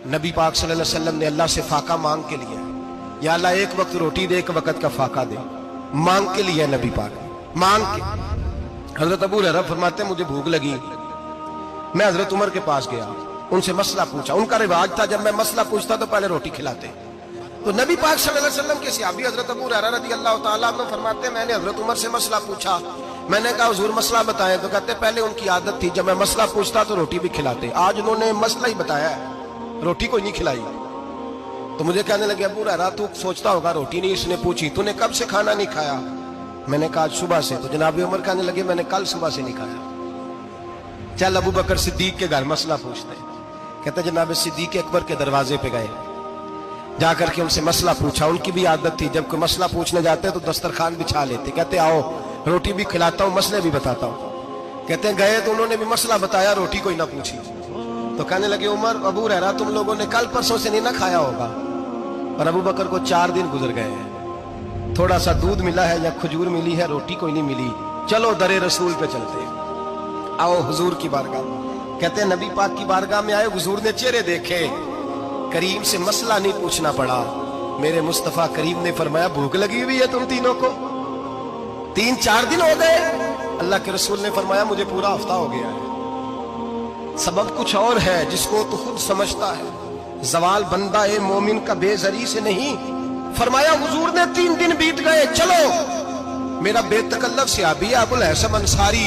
نبی پاک صلی اللہ علیہ وسلم نے اللہ سے فاقہ مانگ کے لیا، یا اللہ ایک وقت روٹی دے، ایک وقت کا فاقہ دے، مانگ کے لیا نبی پاک مانگ کے۔ حضرت ابو ہریرہ فرماتے ہیں مجھے بھوک لگی، میں حضرت عمر کے پاس گیا، ان سے مسئلہ پوچھا۔ ان کا رواج تھا جب میں مسئلہ پوچھتا تو پہلے روٹی کھلاتے۔ تو نبی پاک صلی اللہ علیہ وسلم کے صحابی حضرت ابو ہریرہ رضی اللہ تعالیٰ عنہ فرماتے ہیں میں نے حضرت عمر سے مسئلہ پوچھا، میں نے کہا حضور مسئلہ بتائیں، تو کہتے پہلے ان کی عادت تھی جب میں مسئلہ پوچھتا تو روٹی بھی کھلاتے، آج انہوں نے مسئلہ ہی بتایا ہے، روٹی کوئی نہیں کھلائی۔ تو مجھے کہنے لگے ابو ہریرہ تو سوچتا ہوگا روٹی نہیں اس نے پوچھی، تو نے کب سے کھانا نہیں کھایا؟ میں نے کہا آج صبح سے۔ تو جناب عمر کہنے لگے میں نے کل صبح سے نہیں کھایا، چل ابو بکر صدیق کے گھر مسئلہ پوچھتے ہیں۔ کہتے جناب صدیق اکبر کے دروازے پہ گئے، جا کر کے ان سے مسئلہ پوچھا۔ ان کی بھی عادت تھی جب کوئی مسئلہ پوچھنے جاتے تو دسترخوان بچھا لیتے، کہتے آؤ روٹی بھی کھلاتا ہوں مسئلے بھی بتاتا ہوں۔ کہتے ہیں گئے تو انہوں نے بھی مسئلہ بتایا، روٹی کوئی نہ پوچھی۔ تو کہنے لگے عمر ابو ہریرہ تم لوگوں نے کل پرسوں سے نہیں نہ کھایا ہوگا۔ اور ابو بکر کو 4 دن گزر گئے ہیں، تھوڑا سا دودھ ملا ہے یا کھجور ملی ہے، روٹی کوئی نہیں ملی، چلو در رسول پہ چلتے ہیں، آؤ حضور کی بارگاہ۔ کہتے ہیں نبی پاک کی بارگاہ میں آئے، حضور نے چہرے دیکھے، کریم سے مسئلہ نہیں پوچھنا پڑا۔ میرے مصطفیٰ کریم نے فرمایا بھوک لگی ہوئی ہے تم تینوں کو؟ 3-4 دن ہو گئے؟ اللہ کے رسول نے فرمایا مجھے پورا ہفتہ ہو گیا ہے۔ سبب کچھ اور ہے جس کو تو خود سمجھتا ہے، زوال بندہ مومن کا بے زری سے نہیں۔ فرمایا حضور نے 3 دن بیت گئے، چلو۔ میرا بے تکلف صحابی ابو الحسن انصاری،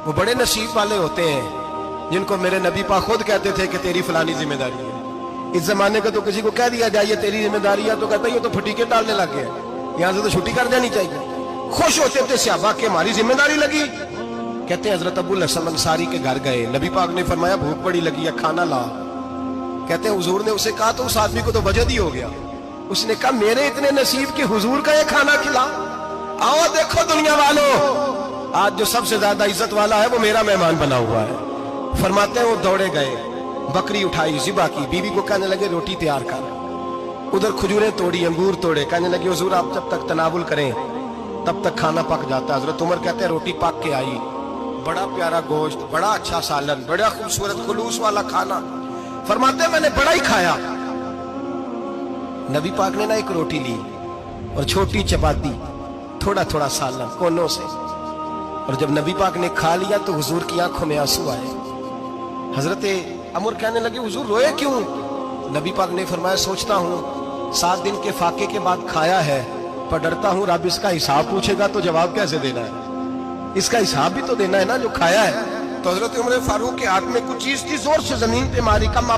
وہ بڑے نصیب والے ہوتے ہیں جن کو میرے نبی پاک خود کہتے تھے کہ تیری فلانی ذمہ داری ہے۔ اس زمانے کا تو کسی کو کہہ دیا جائے تیری ذمہ داری ہے تو کہتا ہے یہ تو پھٹیکے ڈالنے لگ گئے، یہاں سے تو چھٹی کر دینی چاہیے۔ خوش ہوتے تھے صحابہ کہ ہماری ذمہ داری لگی۔ کہتے ہیں حضرت ابو الحسن انصاری کے گھر گئے، نبی پاک نے فرمایا بھوک بڑی لگی ہے کھانا لا۔ کہتے ہیں حضور نے اسے کہا تو اس آدمی کو تو وجد ہی ہو گیا، اس نے کہا میرے اتنے نصیب کہ حضور کا یہ کھانا کھلا۔ آؤ دیکھو دنیا والوں، آج جو سب سے زیادہ عزت والا ہے وہ میرا مہمان بنا ہوا ہے۔ فرماتے ہیں وہ دوڑے گئے، بکری اٹھائی، ذبح کی، بیوی کو کہنے لگے روٹی تیار کر، ادھر کھجوریں توڑی، انگور توڑے، کہنے لگے حضور آپ جب تک تناول کریں تب تک کھانا پک جاتا۔ حضرت عمر کہتے ہیں روٹی پک کے آئی، بڑا پیارا گوشت، بڑا اچھا سالن، بڑا خوبصورت خلوص والا کھانا۔ فرماتے ہیں میں نے بڑا ہی کھایا۔ نبی پاک نے نہ ایک روٹی لی اور چھوٹی چپاتی، تھوڑا تھوڑا سالن کونوں سے، اور جب نبی پاک نے کھا لیا تو حضور کی آنکھوں میں آنسو آئے۔ حضرت عمر کہنے لگے حضور روئے کیوں؟ نبی پاک نے فرمایا سوچتا ہوں 7 دن کے فاقے کے بعد کھایا ہے، پر ڈرتا ہوں رب اس کا حساب پوچھے گا تو جواب کیسے دینا ہے، اس کا حساب بھی تو دینا ہے نا جو کھایا ہے۔ تو حضرت عمر فاروق کے ہاتھ میں کچھ چیز تھی، زور سے زمین پہ ماری، کہا